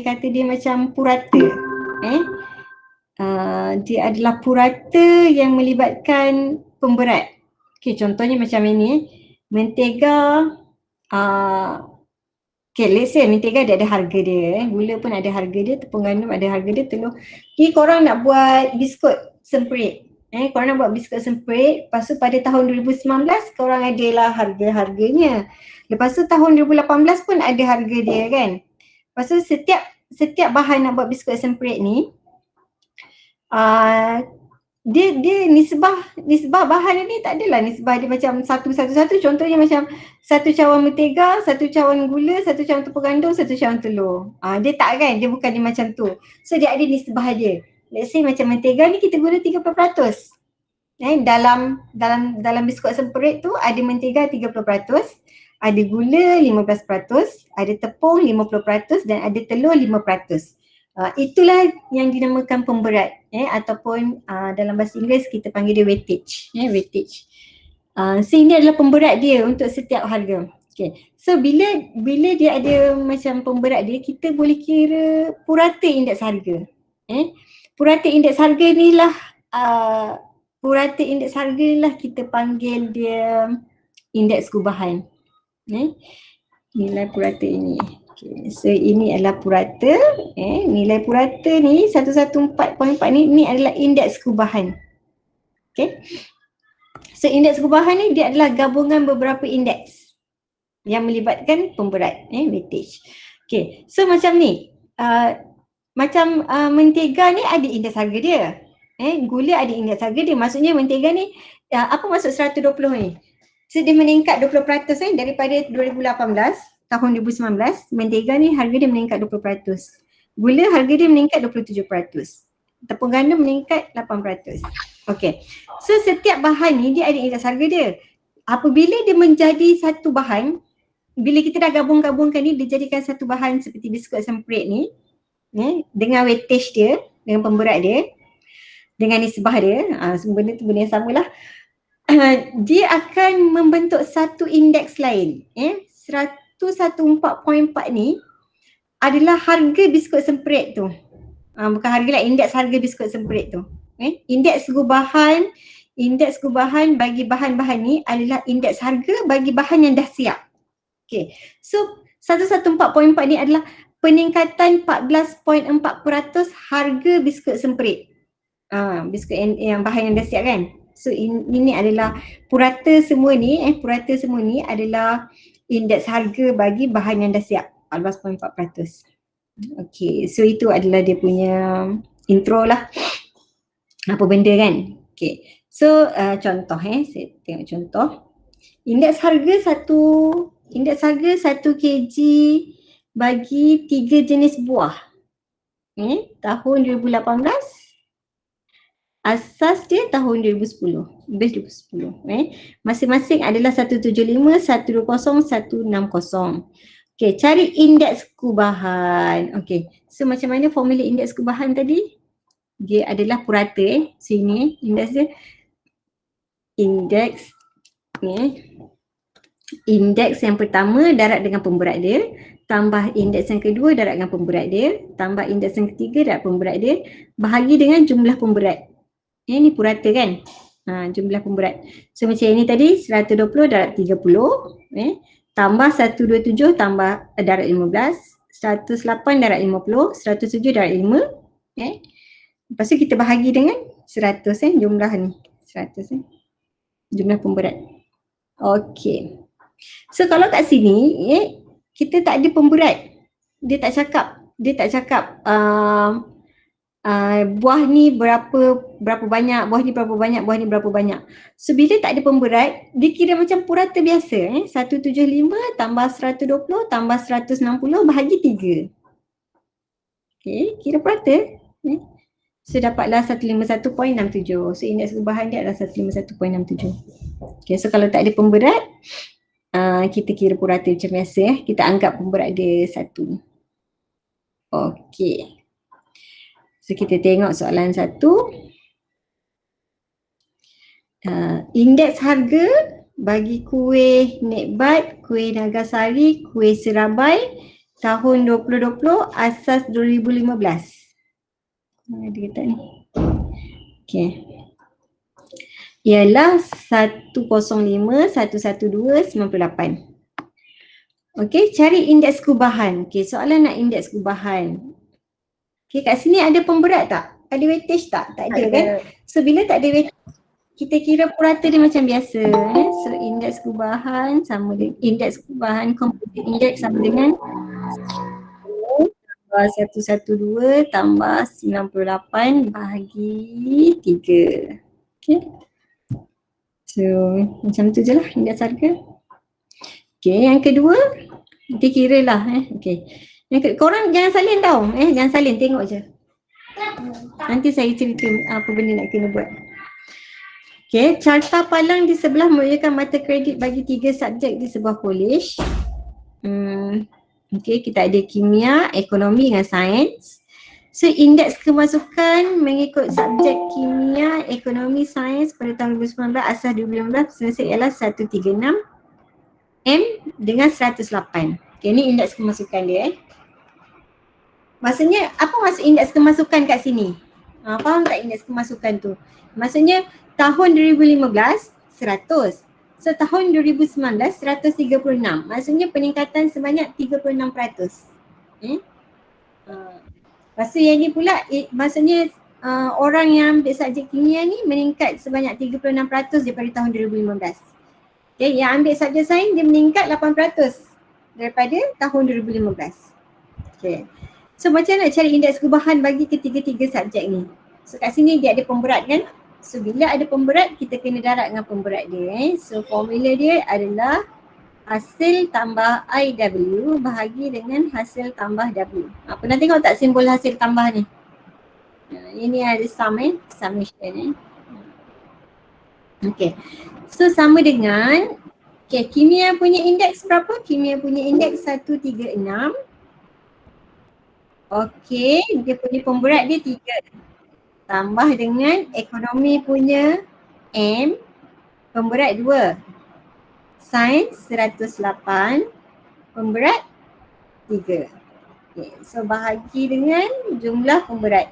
kata dia macam purata. Dia adalah purata yang melibatkan pemberat. Okay, contohnya macam ini. Mentega, let's say mentega dia ada harga dia, gula pun ada harga dia, tepung gandum ada harga dia, telur. Okay, korang nak buat biskut semperit. Korang nak buat biskut semperit, lepas tu pada tahun 2019 korang adalah harga-harganya. Lepas tu tahun 2018 pun ada harga dia kan. Lepas tu setiap bahan nak buat biskut semperit ni, dia nisbah bahan ni tak adalah nisbah dia macam satu. Contohnya macam satu cawan mentega, satu cawan gula, satu cawan tepung gandum, satu cawan telur. Dia tak kan, dia bukan dia macam tu. So dia ada nisbah dia. Let's say macam mentega ni kita guna 30%. Dalam biskut semperit tu ada mentega 30%, ada gula 15%, ada tepung 50% dan ada telur 5%. Itulah yang dinamakan pemberat, ataupun dalam bahasa Inggeris kita panggil dia weightage. So ini adalah pemberat dia untuk setiap harga. Okay. So bila dia ada macam pemberat dia, kita boleh kira purata indeks harga. Purata indeks harga ni lah kita panggil dia indeks gubahan. Nilai purata ini. Okay. So ini adalah purata. Nilai purata ni 114.4 ni adalah indeks gubahan. Okay. So indeks gubahan ni dia adalah gabungan beberapa indeks yang melibatkan pemberat, weightage. Okay. So macam ni. Mentega ni ada indeks harga dia. Gula ada indeks harga dia. Maksudnya mentega ni, apa maksud 120 ni? So dia meningkat 20% daripada 2018, tahun 2019, mentega ni harga dia meningkat 20%. Gula harga dia meningkat 27%. Tepung gandum meningkat 8%. Okay. So setiap bahan ni dia ada indeks harga dia. Apabila dia menjadi satu bahan, bila kita dah gabung-gabungkan ni, dia jadikan satu bahan seperti biskut semperit ni, dengan weightage dia, dengan pemberat dia, dengan nisbah dia, benda tu benda yang samalah. Dia akan membentuk satu indeks lain. 114.4 ni adalah harga biskut semperit tu. Bukan harga lah, indeks harga biskut semperit tu. Indeks gubahan bagi bahan-bahan ni adalah indeks harga bagi bahan yang dah siap. Okay. So 114.4 ni adalah peningkatan 14.4% harga biskut semperit. Biskut yang bahan yang dah siap kan. So ini adalah purata semua ni adalah indeks harga bagi bahan yang dah siap, 14.4%. Okay, so itu adalah dia punya intro lah. Apa benda kan? Okay, so contoh saya tengok contoh. Indeks harga 1 kg bagi 3 jenis buah. Tahun 2018. Asas dia tahun 2010. Masing-masing adalah 175, 120, 160. Okay, cari indeks gubahan. Okay, so macam mana formula indeks gubahan tadi? Dia adalah purata. Sini indeks dia. Indeks yang pertama darat dengan pemberat dia, tambah indeks yang kedua darat dengan pemberat dia, tambah indeks yang ketiga darat pemberat dia, bahagi dengan jumlah pemberat. Ini purata kan? Jumlah pemberat. So macam ini tadi 120 darat 30, tambah 127 tambah darat 15, 108 darat 50, 107 darat 5. Lepas tu kita bahagi dengan 100 jumlah ni. 100 jumlah pemberat. Okey. So kalau kat sini kita tak ada pemberat. Dia tak cakap buah ni berapa banyak, buah ni berapa banyak, buah ni berapa banyak. So bila tak ada pemberat, dia kira macam purata biasa. 175 tambah 120 tambah 160 bahagi 3. Okay, kira purata. So dapatlah 151.67. So indeks gubahan dia adalah 151.67. Okay, so kalau tak ada pemberat, kita kira purata macam biasa. Kita anggap pemberat dia 1. Okay. So kita tengok soalan 1. Indeks harga bagi kuih Nikbat, kuih Nagasari, kuih Serabai tahun 2020 asas 2015. Dia kata ni. Okey. Ialah 105,112,98. Okey, cari indeks kubahan. Okey, soalan nak indeks kubahan. Okey, kat sini ada pemberat tak? Ada weightage tak? Tak ada kan? So bila tak ada weightage, kita kira purata dia macam biasa. So indeks kubahan sama dengan indeks kubahan composite index sama dengan 112 tambah 98 bahagi 3. Okay. So macam tu je lah indeks harga. Okay, yang kedua kita kira lah. Okay. Korang jangan salin tau. Jangan salin, tengok je. Nanti saya cerita apa benda nak kena buat. Okay, carta palang di sebelah merupakan mata kredit bagi 3 subjek di sebuah kolej. Okay, kita ada kimia, ekonomi dengan sains. So indeks kemasukan mengikut subjek kimia, ekonomi, sains pada tahun 2019 asas 2015 selesai ialah 136 M dengan 108. Okay, ni indeks kemasukan dia. Maksudnya apa maksud indeks kemasukan kat sini? Faham tak indeks kemasukan tu? Maksudnya tahun 2015 100. So tahun 2019 136. Maksudnya peningkatan sebanyak 36%. Lepas tu yang ni pula maksudnya orang yang ambil subjek kimia ni meningkat sebanyak 36% daripada tahun 2015. Okay, yang ambil subjek sains dia meningkat 8% daripada tahun 2015. Okay. So macam mana cari indeks kubahan bagi ketiga-tiga subjek ni? So kat sini dia ada pemberat kan? So bila ada pemberat kita kena darab dengan pemberat dia. So formula dia adalah hasil tambah IW bahagi dengan hasil tambah W. Pernah tengok tak simbol hasil tambah ni? Ini ada sum summation Okay. So sama dengan kimia punya indeks berapa? Kimia punya indeks 136. Okay, dia punya pemberat dia 3. Tambah dengan ekonomi punya M, pemberat 2. Sains 108, pemberat 3. Okay, so bahagi dengan jumlah pemberat.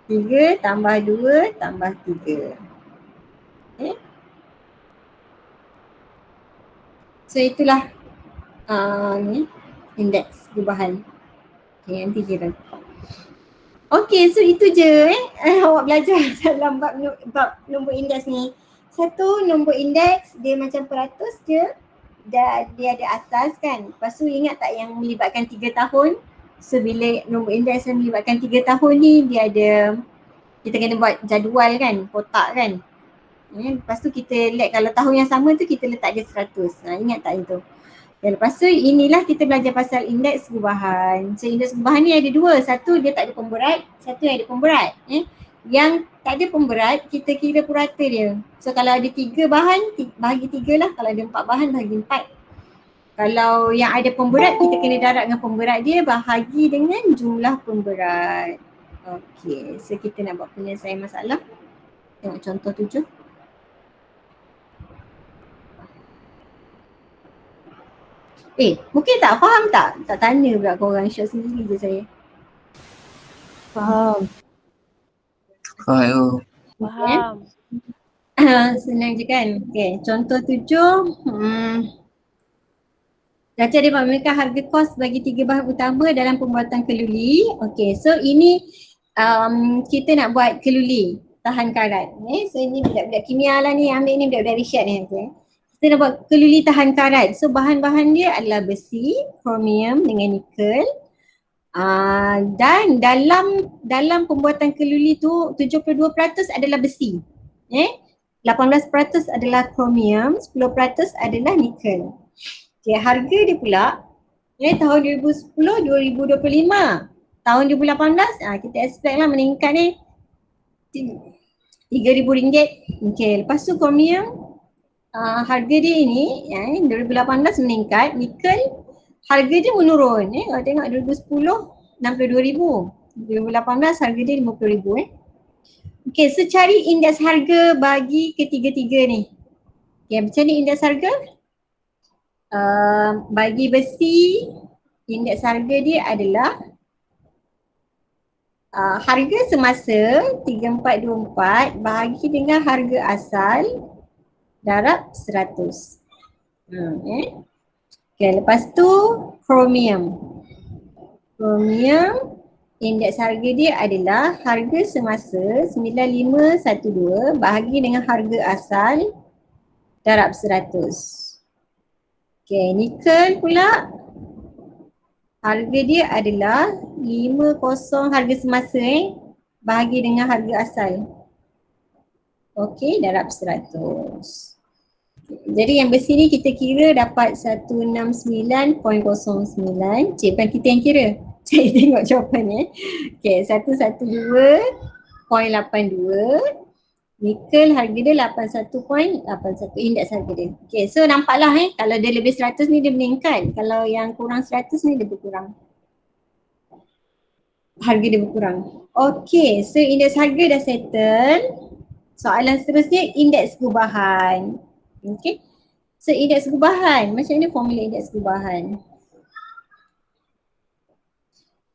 3 tambah 2 tambah 3. Okay. So itulah ni indeks kubahan. Okay, nanti kira. Okay, so itu je awak belajar dalam bab nombor indeks ni. Satu, nombor indeks dia macam peratus je. Dia ada asas kan. Lepas tu ingat tak yang melibatkan 3 tahun. So bila nombor indeks yang melibatkan 3 tahun ni dia ada, kita kena buat jadual kan, kotak kan. Lepas tu kita let kalau tahun yang sama tu kita letak dia 100. Ingat tak itu? Dan lepas tu inilah kita belajar pasal indeks kubahan. So indeks kubahan ni ada 2. Satu dia tak ada pemberat, satu yang ada pemberat. Yang tak ada pemberat kita kira purata dia. So kalau ada 3 bahan bahagi 3 lah. Kalau ada 4 bahan bahagi 4. Kalau yang ada pemberat kita kena darab dengan pemberat dia bahagi dengan jumlah pemberat. Okay, so kita nak buat penyelesaian masalah. Tengok contoh 7. Mungkin tak faham tak? Tak tanya pula korang, share sendiri je saya. Faham? Faham. Senang je kan? Okay, contoh 7. Raca dia memberikan harga kos bagi 3 bahan utama dalam pembuatan keluli. Okay, so ini kita nak buat keluli tahan karat. So ini budak-budak kimia lah ni, ambil ni budak-budak Rishad ni. Okay. Kita nak buat keluli tahan karat. So bahan-bahan dia adalah besi, kromium dengan nikel. Dan dalam pembuatan keluli tu 72% adalah besi. 18% adalah kromium, 10% adalah nikel. Okay, harga dia pula tahun 2010, 2025. Tahun 2018 kita expect lah meningkat ni RM3,000. Okay, lepas tu kromium harga dia ni 2018 meningkat, nikel harga dia menurun. Kalau tengok 2010 62,000, 2018 harga dia 50,000. Okay, so cari indeks harga bagi ketiga-tiga ni. Okay, macam ni indeks harga? Bagi besi indeks harga dia adalah harga semasa 3424 bahagi dengan harga asal darab 100. Okay, lepas tu kromium. Kromium indeks harga dia adalah harga semasa 9512 bahagi dengan harga asal darab 100. Okay, nikel pula harga dia adalah 50 harga semasa bahagi dengan harga asal. Okay, darab 100. Jadi yang besi ni kita kira dapat 169.09. Cik, bukan kita yang kira. Saya tengok jawapan Okay, 112.82. Nikel harga dia 81.81 indeks harga dia. Okay, so nampaklah kalau dia lebih 100 ni dia meningkat. Kalau yang kurang 100 ni dia berkurang. Harga dia berkurang. Okay, so indeks harga dah settle. Soalan seterusnya indeks gubahan. Okay, so indeks gubahan. Macam mana formula indeks gubahan?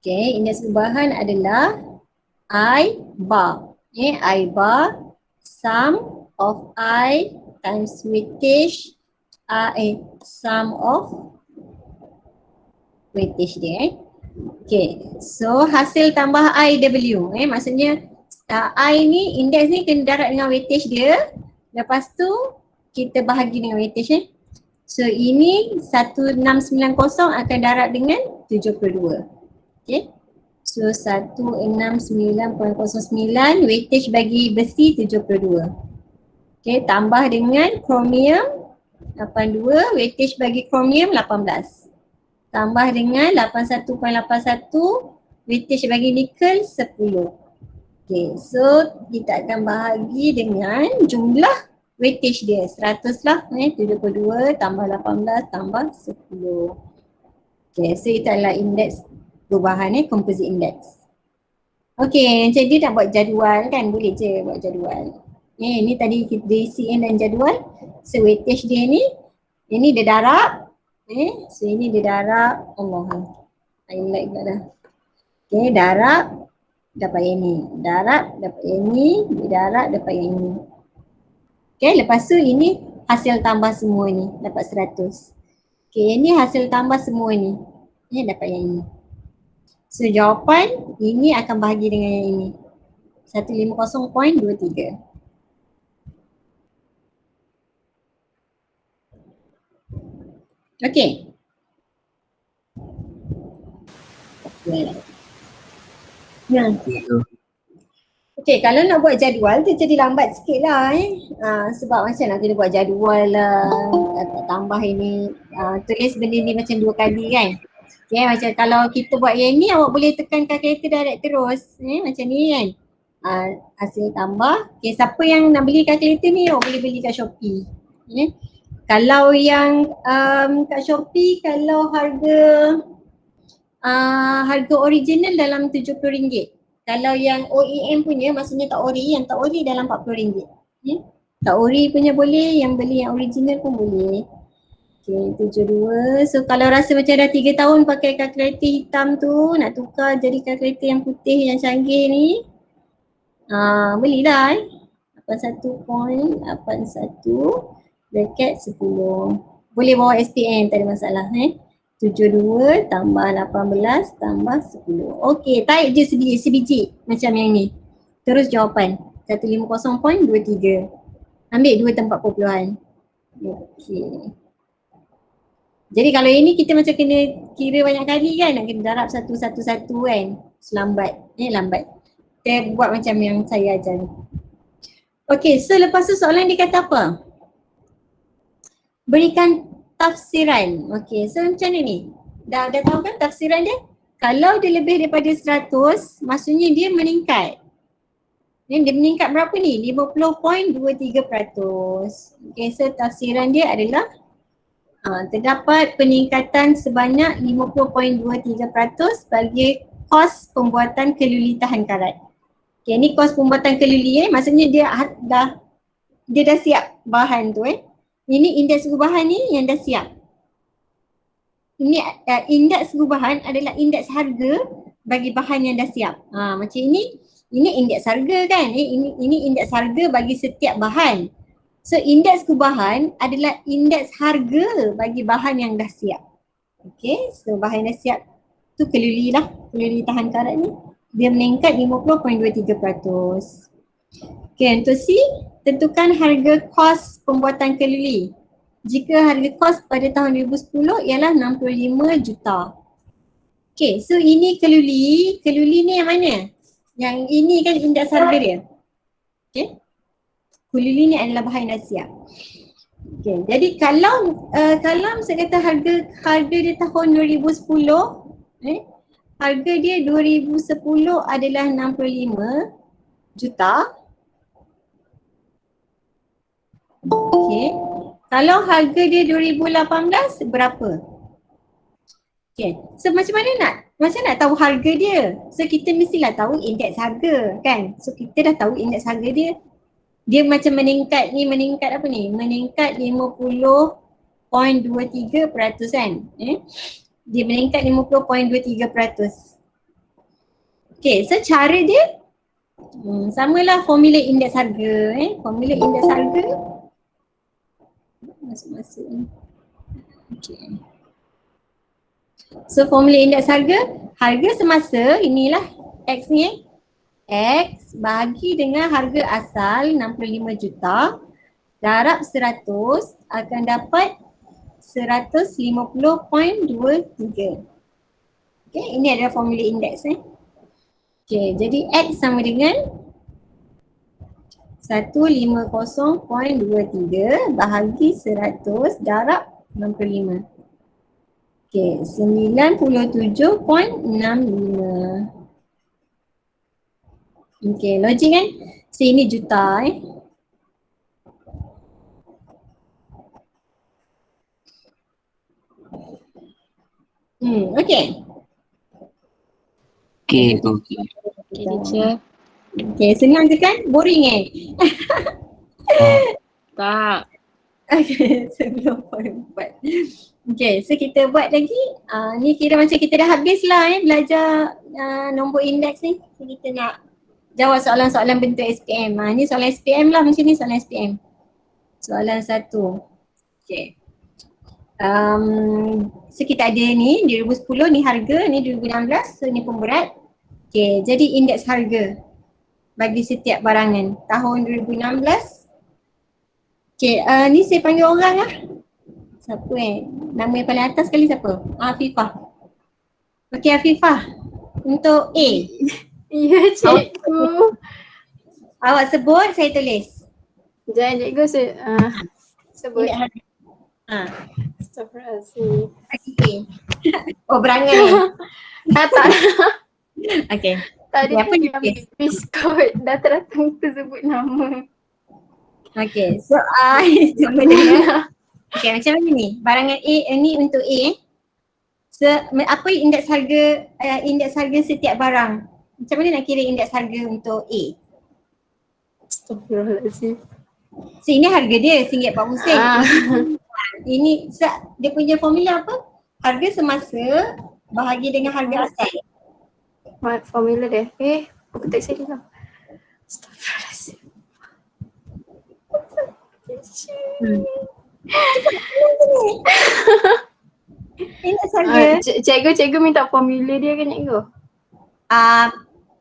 Okay, indeks gubahan adalah I bar. I bar sum of I times weightage sum of weightage dia. Okay, so hasil tambah IW maksudnya I ni, indeks ni kena darab dengan weightage dia. Lepas tu kita bahagi dengan weightage So ini 1690 akan darab dengan 72. Okay, so 169.09 weightage bagi besi 72. Okay, tambah dengan kromium 82, weightage bagi kromium 18. Tambah dengan 81.81, weightage bagi nikel 10. Okay, so kita akan bahagi dengan jumlah weightage dia 100 lah, 72 tambah 18 tambah 10. Okay, so itu adalah indeks gubahan composite index. Okay, macam dia nak buat jadual kan, boleh je buat jadual. Ni tadi kita isi dan jadual. So weightage dia ni, ini dia darab. So ini dia darab, Allah, highlight pula dah. Okay, darab dapat yang ni, darab dapat yang ni, darab dapat yang ni. Okay, lepas tu ini hasil tambah semua ni, dapat 100. Okay, ini hasil tambah semua ni, dapat yang ini. So jawapan ini akan bahagi dengan yang ini, 150.23. Okay. Okay, kalau nak buat jadual tu jadi lambat sikit lah sebab macam nak kena buat jadual lah, tambah ini, tulis benda ni macam 2 kali kan. Okay, macam kalau kita buat yang ni awak boleh tekan kalkulator direct terus, macam ni kan. Hasil tambah, okay, siapa yang nak beli kalkulator ni awak boleh beli kat Shopee. Kalau yang kat Shopee, kalau harga original dalam RM70. Kalau yang OEM punya, maksudnya tak ori, yang tak ori dalam RM40. Tak ori punya boleh, yang beli yang original pun boleh. Okay, 72. So kalau rasa macam dah 3 tahun pakai kalkulator hitam tu, nak tukar jadi kalkulator yang putih yang canggih ni, belilah 81.81 bracket 10. Boleh bawa SPM, tak ada masalah 72 tambah 18 tambah 10. Okey, tarik je sebiji macam yang ni. Terus jawapan 150.23. Ambil 2 tempat perpuluhan. Okey. Jadi kalau ini kita macam kena kira banyak kali kan, nak kena darab satu-satu kan. Selambat, lambat. Kita buat macam yang saya ajar. Okey, so lepas tu soalan dia kata apa? Berikan tafsiran. Okey, so macam ni. Dah tahu kan tafsiran dia? Kalau dia lebih daripada 100, maksudnya dia meningkat. Dia meningkat berapa ni? 50.23%. Okey, so tafsiran dia adalah terdapat peningkatan sebanyak 50.23% bagi kos pembuatan keluli tahan karat. Okey, ni kos pembuatan keluli maksudnya dia dah siap bahan tu Ini indeks gubahan ni yang dah siap. indeks perubahan adalah indeks harga bagi bahan yang dah siap. Macam ini indeks harga kan? Ini indeks harga bagi setiap bahan. So indeks perubahan adalah indeks harga bagi bahan yang dah siap. Okay, so bahan yang dah siap tu keluli lah, keluli tahan karat ni. Dia meningkat 50.23%. Okay, untuk C, tentukan harga kos pembuatan keluli. Jika harga kos pada tahun 2010 ialah 65 juta. Okay, so ini keluli ni yang mana? Yang ini kan indeks harga dia. Okay, keluli ni adalah bahan dah siap. Okay, jadi kalau saya kata harga dia tahun 2010, harga dia 2010 adalah 65 juta. Okay. Kalau harga dia 2018 berapa? Okay. So macam nak tahu harga dia? So kita mestilah tahu indeks harga kan? So kita dah tahu indeks harga dia. Dia macam meningkat apa ni? Meningkat 50.23% kan? Dia meningkat 50.23%. Okay, so cara dia samalah formula indeks harga. Formula indeks harga masuk-masuk ni. Okay. So formula indeks harga semasa inilah X ni X bahagi dengan harga asal 65 juta darab 100 akan dapat 150.23. Okay, ini adalah formula indeks Okay, jadi X sama dengan 150.23 bahagi 100 darab 65. Okay, 97.65. Okay, logik kan? So ini juta okay. Okay, teacher. Okay, senang je kan? Boring Tak. Okay, 10.4. Okay, so kita buat lagi. Ni kira macam kita dah habis lah belajar nombor indeks ni. So, kita nak jawab soalan-soalan bentuk SPM. Ni soalan SPM lah, macam ni soalan SPM. Soalan 1. Okay. So kita ada ni 2010 ni harga, ni 2016, so ni pemberat. Okay, jadi indeks harga bagi setiap barangan tahun 2016. Okay, ni saya panggil orang lah. Siapa nama yang paling atas sekali siapa? Afifah. Okay Afifah, untuk A. Ya cikgu. Awak sebut, saya tulis. Jangan cikgu sebut. Indeks harga. Astagfirullahaladzim. Okay. Oh berangan Tak. Okay. Tadi Apa tu dia yang tulis? biskut datang tu sebut nama. Okay, so sama dengan okay, macam mana ni? Barangan A ni untuk A. So apa indeks harga setiap barang? Macam mana nak kira indeks harga untuk A? Astagfirullahaladzim. So ini harga dia RM1.40. Ini dia punya formula apa? Harga semasa bahagi dengan harga asal. Formula dia. Buku teks saya dulu. Astagfirullahaladzim. Indeks harga. Cikgu minta formula dia kan cikgu?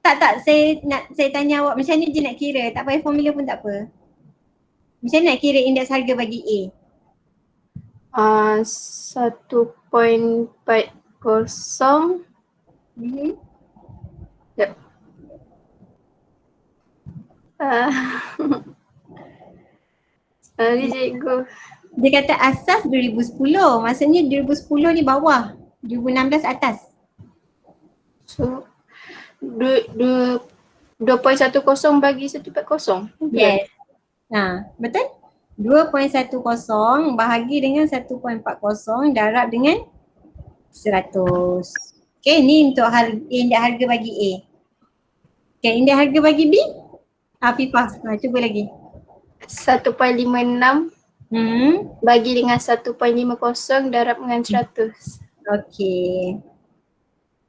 Tak, saya tanya awak macam ni je nak kira, tak payah formula pun tak apa. Macam mana nak kira indeks harga bagi A? 1.40. Sekejap. Sorry cikgu. Dia kata asas 2010, maksudnya 2010 ni bawah, 2016 atas. So 2.10 bagi 140. Yes. Betul? 2.10 bahagi dengan 1.40 darab dengan 100. Okay, ni untuk indeks harga bagi A. Okay, indeks harga bagi B? Afifah, cuba lagi. 1.56 bagi dengan 1.50 darab dengan 100. Okey.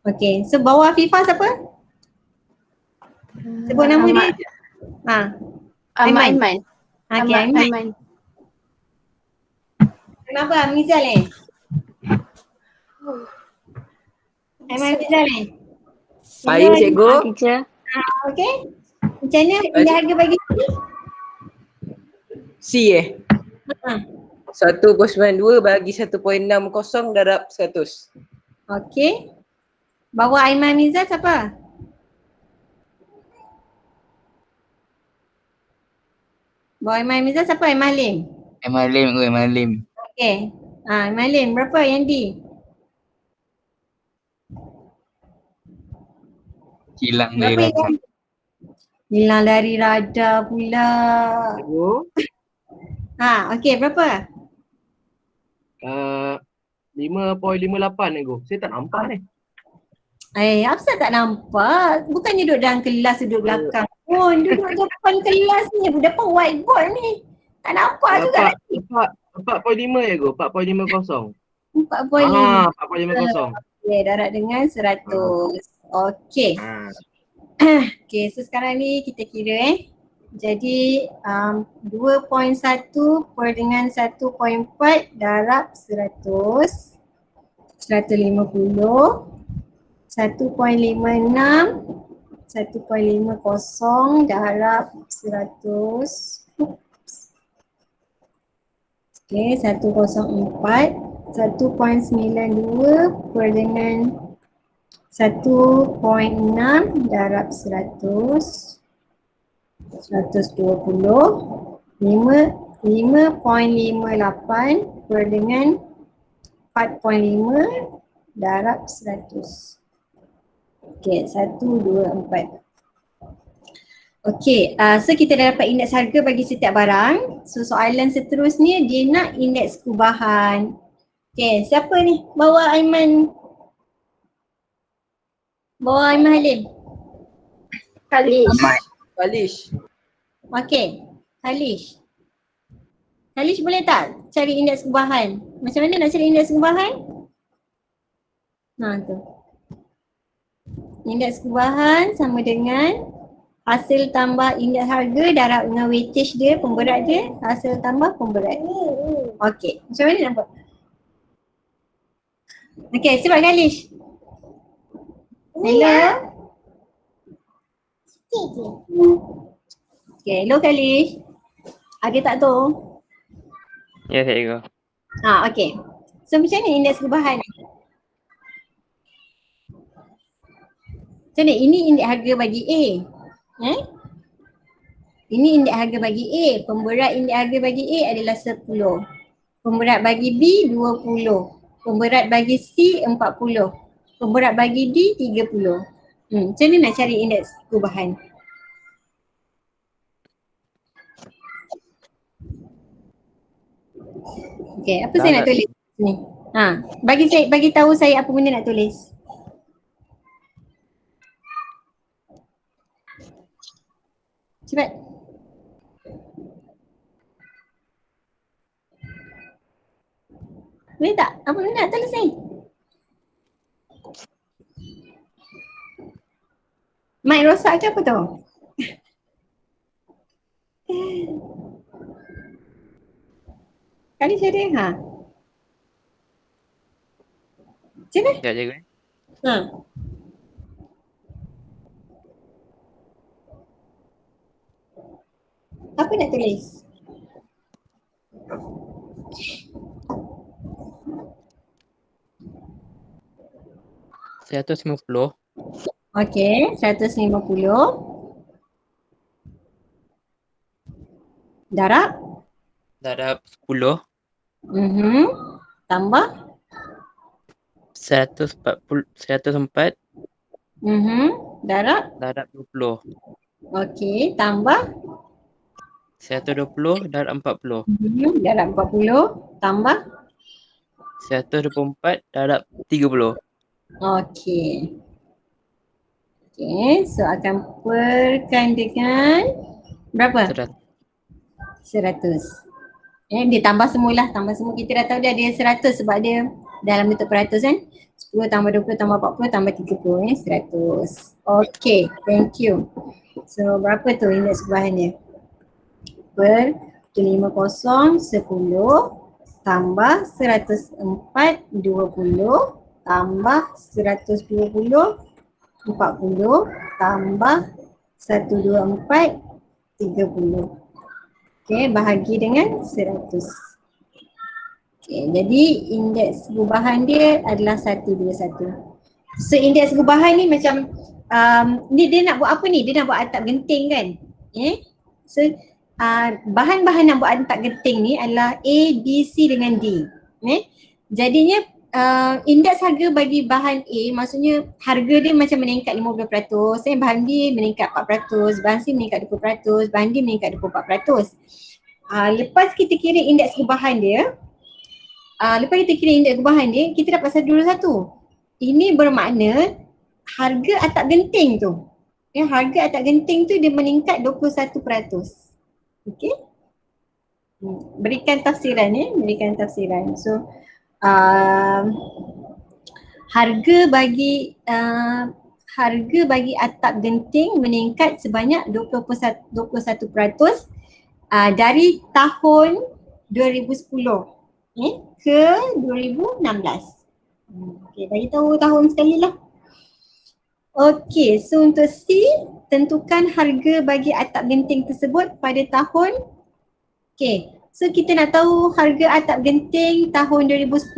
Okey, so bawah FIFA siapa? Sebut nama dia. Ha. Aiman. Aiman. Okey, Aiman. Aiman. Kenapa Mizal ni? Aiman Mizal ni? Baik cikgu. Teacher. Okey. Macam mana indah harga bagi C Ha. 1.92 bagi 1.60 darab 100. Okey. Bawah Aiman Mizal siapa? Bawah Aiman Mizal siapa? Aiman Lim. Aiman Lim. Okey. Aiman Lim berapa Yandi? Hilang Berapa dari yang hilang dari radar pula. Cikgu, Okey berapa? 5.58 cikgu. Saya tak nampak ni. Apasal tak nampak? Bukannya duduk dalam kelas, duduk belakang pun. Duduk depan kelas ni, depan whiteboard ni. Tak nampak juga lagi. 4.5 cikgu, 4.50. 4.5. 4.50. Okay, darab dengan 100. Okey. Okey, so sekarang ni kita kira Jadi 2.1 per dengan 1.4 darab 100. 150. 1.56 1.50 darab 100. Okey, 104 1.92 per dengan 1.6 darab 100. 120 5.58 per dengan 4.5 darab 100. Okey, 1, 2, 4. Okey, so kita dah dapat indeks harga bagi setiap barang. So soalan seterusnya dia nak indeks kubahan. Okey, siapa ni? Bawa Aiman Halim. Kalish. Okey, Kalish. Kalish boleh tak cari indeks kubahan? Macam mana nak cari indeks kubahan? Tu. Indeks kubahan sama dengan hasil tambah indeks harga darab dengan weightage dia, pemberat dia, hasil tambah pemberat. Okey, macam mana nak buat? Okey, sebab Kalish. Hello. Okey, hello Kalish. Ada tak tu? Ya cikgu. Okey. So macam mana indeks kubahan ni? Macam mana? Ini indeks harga bagi A. Ini indeks harga bagi A. Pemberat indeks harga bagi A adalah 10. Pemberat bagi B 20. Pemberat bagi C 40. Pemberat bagi D 30. Macam mana nak cari indeks kubahan? Okey, apa saya nak tulis ni? Bagi tahu saya apa benda nak tulis. Cepat. Boleh tak? Apa benda nak tulis ni? Mic rosak ke apa tu? Kali saya ada Macam mana? Ya cikgu. Apa nak tulis? $150 Okey, 150 darab darab 10 tambah 104 darab. darab 20. Okey, tambah 120 darab 40. darab 40 tambah 124 darab 30. okey. Okey, so akan perkan dengan berapa? 100. Dia tambah semula, tambah semua. Kita dah tahu dia ada 100 sebab dia dalam bentuk peratus kan. 10 tambah 20 tambah 40 tambah 30 100. Okay, thank you. So berapa tu indeks gubahan dia? Per 50 10 tambah 104 20 tambah 120 40 tambah 124 30. Okay, bahagi dengan 100. Okay, jadi indeks gubahan dia adalah 121. So indeks gubahan ni macam ni dia nak buat apa ni? Dia nak buat atap genting kan? So bahan-bahan nak buat atap genting ni adalah A, B, C dengan D. Jadinya indeks harga bagi bahan A maksudnya harga dia macam meningkat 50%, bahan B meningkat 4%, bahan C meningkat 20%, bahan D meningkat 24%. Lepas kita kira indeks gubahan dia, kita dapat 121. Ini bermakna harga atap genting tu, harga atap genting tu dia meningkat 21%. Okey. Berikan tafsiran berikan tafsiran. So harga bagi atap genting meningkat sebanyak 21% dari tahun 2010 ke 2016. Okey, bagi tahu tahun sekali lah. Okey, so untuk C, tentukan harga bagi atap genting tersebut pada tahun. Okey, so kita nak tahu harga atap genting tahun 2010.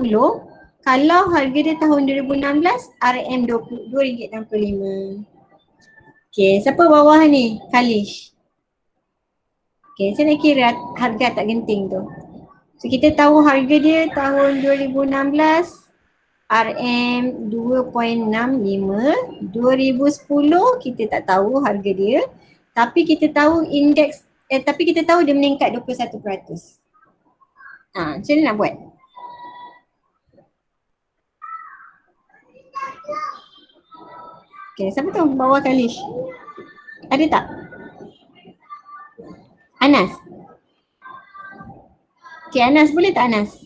Kalau harga dia tahun 2016, RM2.65. Okey, siapa bawah ni? Kalish. Okey, saya nak kira harga atap genting tu. So kita tahu harga dia tahun 2016 RM2.65. 2010 kita tak tahu harga dia. Tapi kita tahu indeks tapi kita tahu dia meningkat 21%. Macam mana nak buat? Okay, siapa tahu bawah Kalish? Ada tak? Anas? Okay, Anas boleh tak Anas?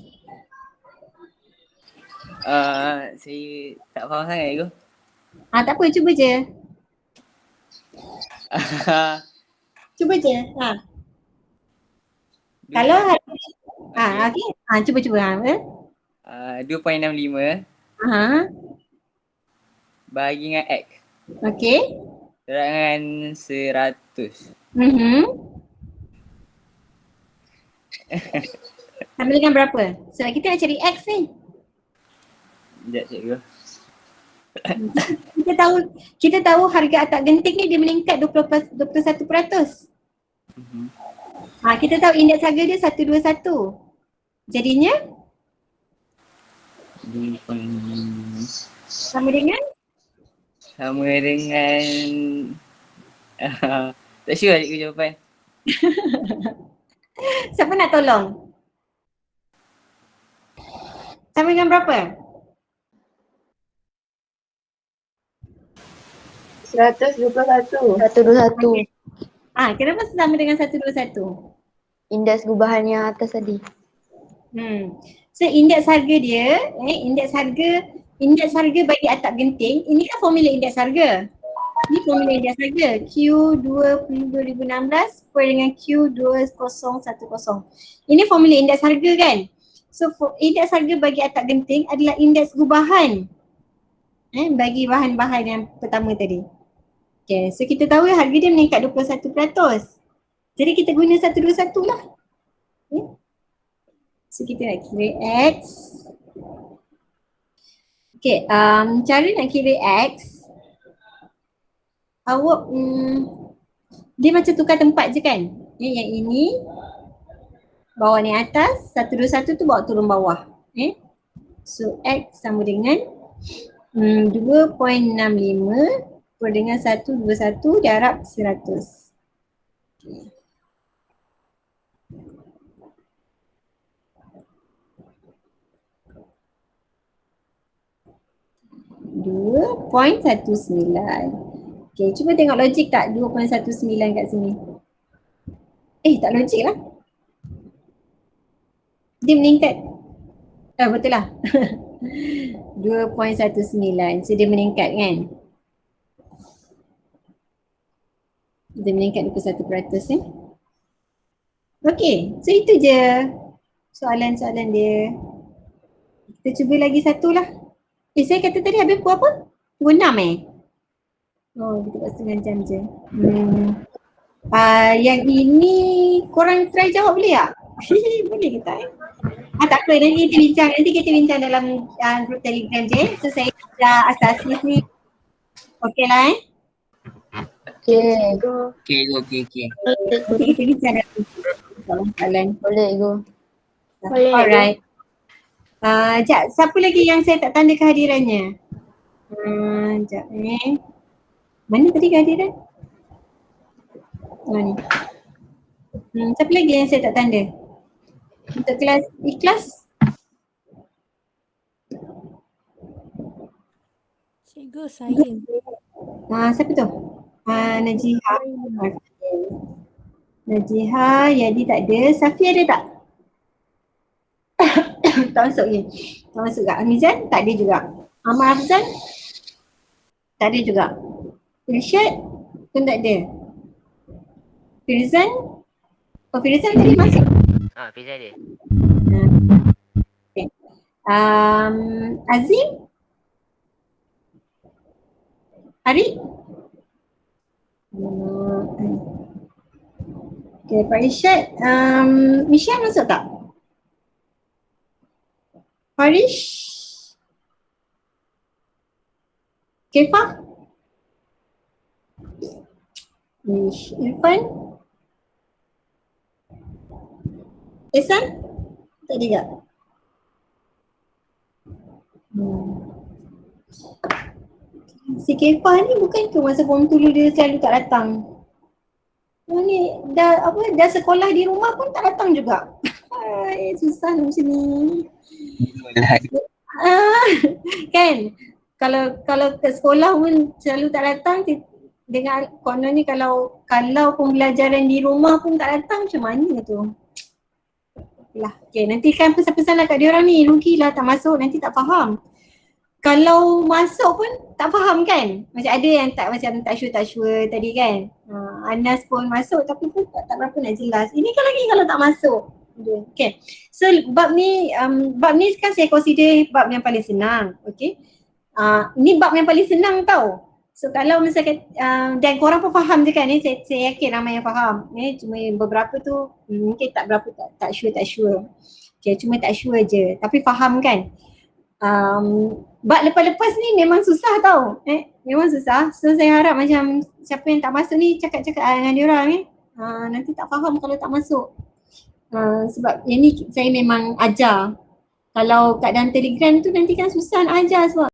Saya tak faham sangat tu. Tak apa, cuba je. Cuba je. Kalau okey. Cuba. 2.65 bahagi dengan X. Okey. Darab dengan 100. Sama dengan berapa? Sebab kita nak cari X ni. Sekejap cikgu. Kita tahu harga atap genting ni dia meningkat 21%. Kita tahu indeks harga dia 121. Jadinya 2.5 sama dengan tak sure cikgu jawapan. siapa nak tolong? Sama dengan berapa? 121. 121. Kenapa sama dengan 121? Indeks gubahan yang atas tadi. So indeks harga dia, indeks harga bagi atap genting, ini kan formula indeks harga. Ini formula indeks harga Q2 2016 per dengan Q2010. Ini formula indeks harga kan? So indeks harga bagi atap genting adalah indeks gubahan bagi bahan-bahan yang pertama tadi. Okay, so kita tahu harga dia meningkat 21%. Jadi kita guna 121 lah. So kita nak kira X. Okay, cara nak kira X, awak dia macam tukar tempat je kan. Yang ini bawah ni atas, 121 tu bawa turun bawah. So X sama dengan 2.65 per dengan 121 darab 100. Okay. 2.19. Okay, cuba tengok logik tak 2.19 kat sini. Tak logik lah. Dia meningkat. Betul lah. 2.19. So dia meningkat kan? Dia meningkat 21% ni. Okey, so itu je soalan-soalan dia. Kita cuba lagi satu lah. Saya kata tadi habis pukul apa? Pukul 6 Oh, kita buat setengah jam je. Yang ini korang try jawab boleh tak? Boleh ke tak tak apa, nanti kita bincang dalam group Telegram je. So saya dah asas ni. Okey lah Okay. Okay. Nanti kita bincang dalam soalan. Boleh go. Boleh. Alright. Sekejap, siapa lagi yang saya tak tanda kehadirannya? Sekejap Mana tadi kehadiran? Ni. Siapa lagi yang saya tak tanda? Untuk kelas ikhlas? Cikgu saya. Siapa tu? Najiha. Najiha, Yadi tak ada. Safi ada tak? Tak masuk lagi. Tak masuk tak? Amizan? Tak ada juga. Amar Afzan? Tak ada juga. Irsyad? Pun tak ada. Firzan? Firzan tadi masuk. Firzan ada. Okay. Azim? Ari? Okay, Pak Irsyad. Michelle masuk tak? Farish? Kefah? Irfan? Ehsan? Tak ada tak? Si Kefah ni bukan ke masa form 2 dia selalu tak datang? Ni dah sekolah di rumah pun tak datang juga. Susah macam ni. Kan? Kalau ke sekolah pun selalu tak datang, dengan konon ni kalau pembelajaran di rumah pun tak datang, macam mana tu? Okay, nanti kan pesan-pesan lah kat diorang ni, rugilah tak masuk, nanti tak faham. Kalau masuk pun tak faham kan? Macam ada yang tak sure tadi kan? Anas pun masuk tapi pun tak berapa nak jelas. Ini kan lagi kalau tak masuk. Okay. So bab ni kan saya consider bab yang paling senang. Okay. Ni bab yang paling senang tau. So kalau misalkan dan korang pun faham je kan ni, saya yakin ramai yang faham. Cuma beberapa tu mungkin tak sure. Okay, cuma tak sure je. Tapi faham kan? Bab lepas-lepas ni memang susah tau. Memang susah. So saya harap macam siapa yang tak masuk ni cakap-cakap dengan diorang nanti tak faham kalau tak masuk. Sebab yang ni saya memang ajar. Kalau kat dalam Telegram tu nanti kan susah nak ajar sebab